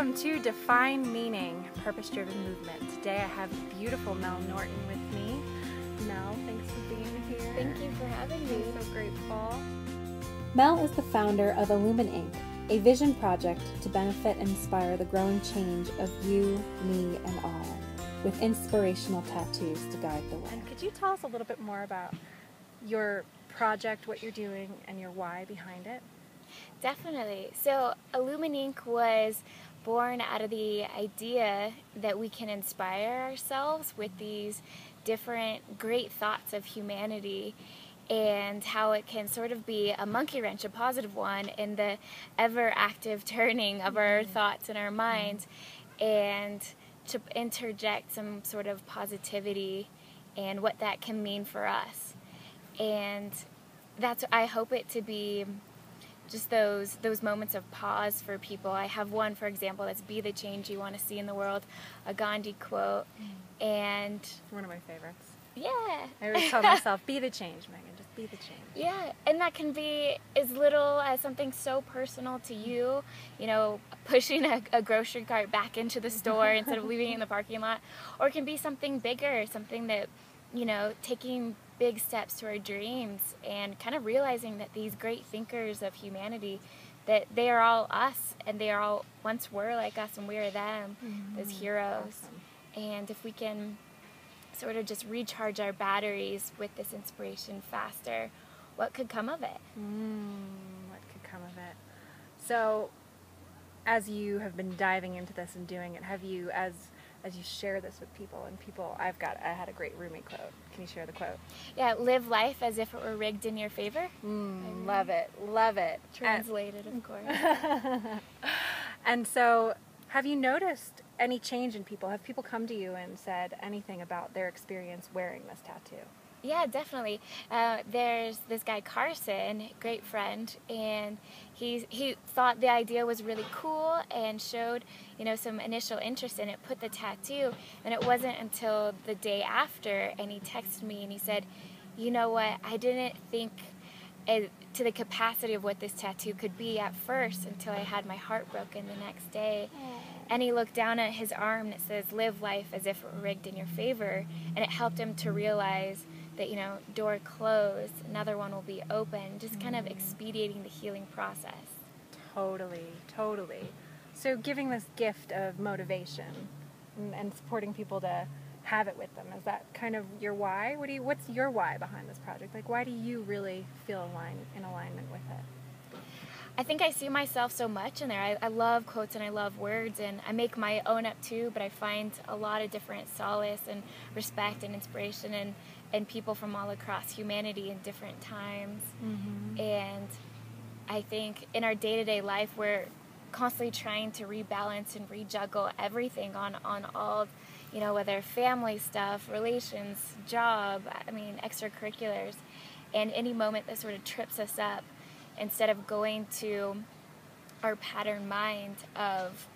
Welcome to Define Meaning, Purpose-Driven Movement. Today I have beautiful Mel Norton with me. Mel, thanks for being here. Thank you for having me. I'm so grateful. Mel is the founder of Ilumine Ink, a vision project to benefit and inspire the growing change of you, me, and all, with inspirational tattoos to guide the way. And could you tell us a little bit more about your project, what you're doing, and your why behind it? Definitely. So Ilumine Ink was born out of the idea that we can inspire ourselves with these different great thoughts of humanity, and how it can sort of be a monkey wrench, a positive one, in the ever active turning of our thoughts and our minds, and to interject some sort of positivity and what that can mean for us. And I hope it to be just those moments of pause for people. I have one, for example, that's "Be the change you want to see in the world," a Gandhi quote, and One of my favorites. yeah. I always tell myself, be the change, Megan, just be the change. Yeah, and that can be as little as something so personal to you, pushing a grocery cart back into the store instead of leaving it in the parking lot, or it can be something bigger, something that, taking big steps to our dreams and kind of realizing that these great thinkers of humanity, that they are all us, and they are all once were like us, and we are them, as heroes. Awesome. And if we can sort of just recharge our batteries with this inspiration faster, what could come of it? What could come of it? So, as you have been diving into this and doing it, have you, as you share this with people, and I had a great roommate quote. Can you share the quote? Yeah, live life as if it were rigged in your favor. Love it, love it. Translated, of course. And so, have you noticed any change in people? Have people come to you and said anything about their experience wearing this tattoo? Yeah, definitely. There's this guy Carson, great friend, and he thought the idea was really cool and showed, some initial interest in it, put the tattoo, and it wasn't until the day after, and he texted me and he said, "You know what, I didn't think to the capacity of what this tattoo could be at first until I had my heart broken the next day." And he looked down at his arm and it says, "Live life as if it were rigged in your favor," and it helped him to realize that, door closed, another one will be open, just kind of expediting the healing process. Totally, totally. So giving this gift of motivation and supporting people to have it with them, is that kind of your why? What's your why behind this project? Like, why do you really feel in alignment with it? I think I see myself so much in there. I love quotes and I love words, and I make my own up too, but I find a lot of different solace and respect and inspiration and people from all across humanity in different times. And I think in our day-to-day life, we're constantly trying to rebalance and rejuggle everything on all, whether family stuff, relations, job, extracurriculars, and any moment that sort of trips us up, instead of going to our pattern mind of,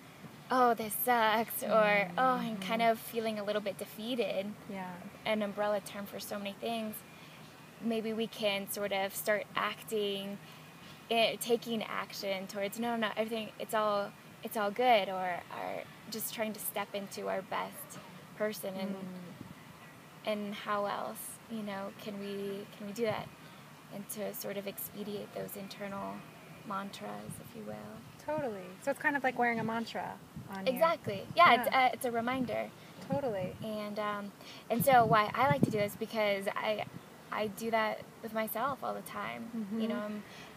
"Oh, this sucks," or and kind of feeling a little bit defeated, an umbrella term for so many things, maybe we can sort of start taking action towards, no, everything, it's all good, or just trying to step into our best person, and how else, can we do that, and to sort of expedite those internal mantras, if you will. Totally. So it's kind of like wearing a mantra on you. Exactly. Yeah. It's a reminder. Totally. And so why I like to do this, because I do that with myself all the time.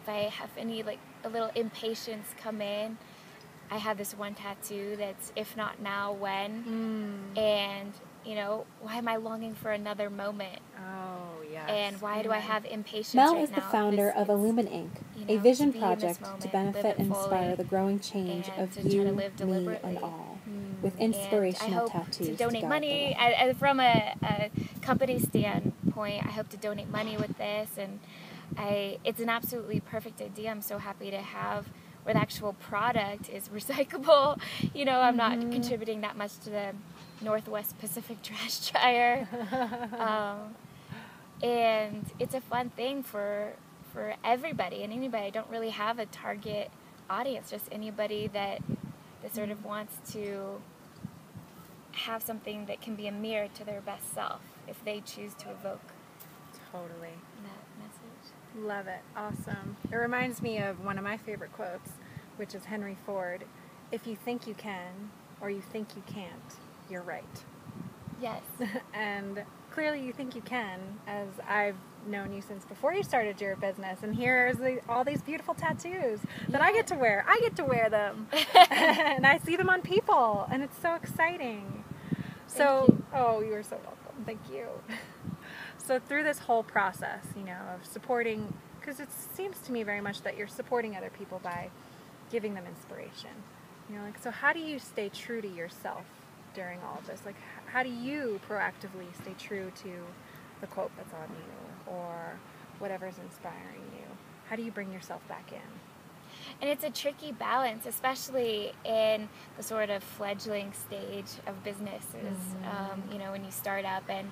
If I have any a little impatience come in, I have this one tattoo that's "If not now, when?" And why am I longing for another moment? Oh, yes. And why do I have impatience Mel right is the now? founder of Ilumine Ink, a vision to be in this project moment, to live benefit it and fully, inspire the growing change and of to try you, to live me, deliberately. and all, with And inspirational I hope tattoos to donate guide money. the way. From a company standpoint, I hope to donate money with this, and it's an absolutely perfect idea. I'm so happy to have where the actual product is recyclable. I'm not contributing that much to the Northwest Pacific trash dryer. And it's a fun thing for everybody and anybody. I don't really have a target audience, just anybody that that sort of wants to have something that can be a mirror to their best self if they choose to evoke Totally. that message. Love it. Awesome. It reminds me of one of my favorite quotes, which is Henry Ford. If you think you can, or you think you can't, you're right. Yes. And clearly you think you can, as I've known you since before you started your business. And here's all these beautiful tattoos that I get to wear. I get to wear them. And I see them on people. And it's so exciting. So, Thank you. oh, you are so welcome. Thank you. So through this whole process, you know, of supporting, because it seems to me very much that you're supporting other people by giving them inspiration. You know, like, so how do you stay true to yourself during all of this? Like, how do you proactively stay true to the quote that's on you or whatever's inspiring you? How do you bring yourself back in? And it's a tricky balance, especially in the sort of fledgling stage of businesses. You know, when you start up and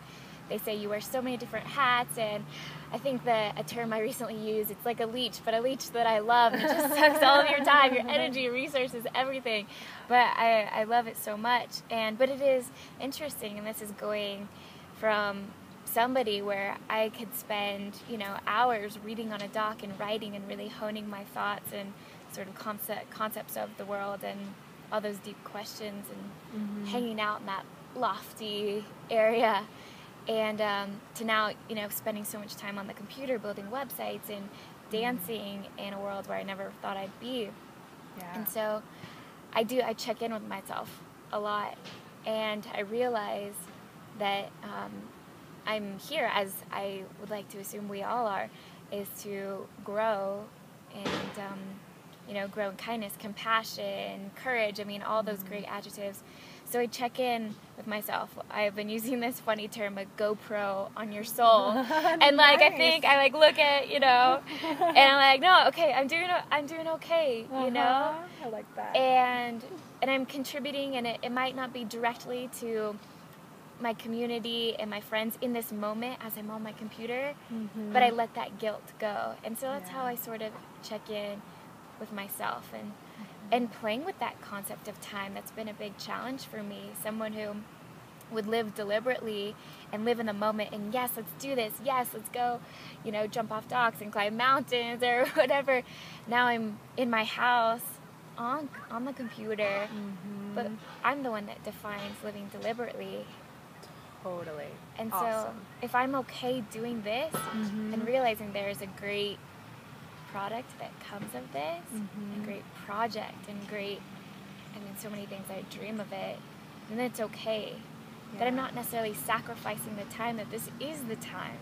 they say you wear so many different hats, and I think that a term I recently used, it's like a leech, but a leech that I love. It just sucks all of your time, your energy, your resources, everything. But I love it so much. But it is interesting, and this is going from somebody where I could spend, you know, hours reading on a doc and writing and really honing my thoughts and sort of concepts of the world and all those deep questions and hanging out in that lofty area. And to now, you know, spending so much time on the computer building websites and dancing in a world where I never thought I'd be. Yeah. And so I check in with myself a lot, and I realize that I'm here, as I would like to assume we all are, is to grow and, you know, grow in kindness, compassion, courage, I mean, all those great adjectives. So I check in with myself. I've been using this funny term, a GoPro on your soul. And like, Nice. I think I like look at, you know, and I'm like, no, okay, I'm doing okay, you know? I like that. And I'm contributing, and it might not be directly to my community and my friends in this moment as I'm on my computer, but I let that guilt go. And so that's how I sort of check in with myself and playing with that concept of time. That's been a big challenge for me. Someone who would live deliberately and live in the moment and yes, let's do this. Yes, let's go, you know, jump off docks and climb mountains or whatever. Now I'm in my house on the computer, but I'm the one that defines living deliberately. Totally. And awesome. so if I'm okay doing this and realizing there's a great product that comes of this, a great project and great, I mean, so many things, I dream of it, then it's okay. That I'm not necessarily sacrificing the time, that this is the time.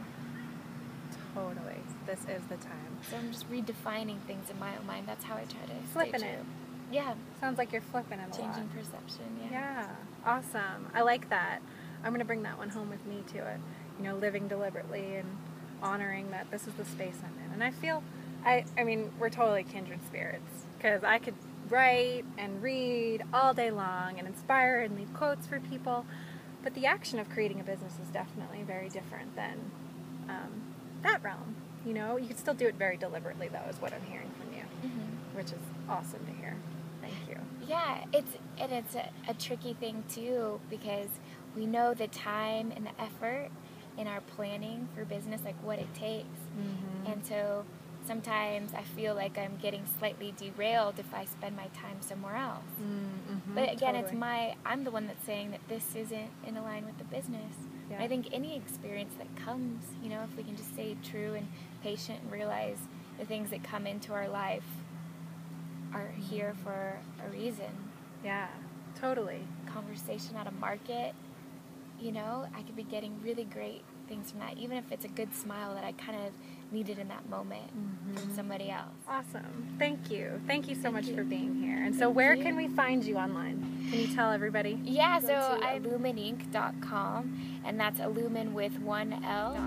Totally. This is the time. So I'm just redefining things in my own mind. That's how I try to Flipping stay it. true. Yeah. Sounds like you're flipping it a lot. Changing perception, Yeah, awesome. I like that. I'm going to bring that one home with me to it. You know, living deliberately and honoring that this is the space I'm in. And I feel, I mean, we're totally kindred spirits, because I could write and read all day long and inspire and leave quotes for people, but the action of creating a business is definitely very different than that realm. You know, you can still do it very deliberately, though, is what I'm hearing from you, which is awesome to hear. Thank you. Yeah, it's a tricky thing too, because we know the time and the effort in our planning for business, like what it takes. And so sometimes I feel like I'm getting slightly derailed if I spend my time somewhere else. But again, totally. I'm the one that's saying that this isn't in line with the business. Yeah. And I think any experience that comes, you know, if we can just stay true and patient and realize the things that come into our life are here for a reason. Yeah, totally. Conversation at a market, you know, I could be getting really great things from that, even if it's a good smile that I kind of needed in that moment from somebody else. Awesome. Thank you. Thank you so much you. for being here. And so where can we find you online? Can you tell everybody? Yeah, so I'm illumineink.com, and that's Illumine with one L.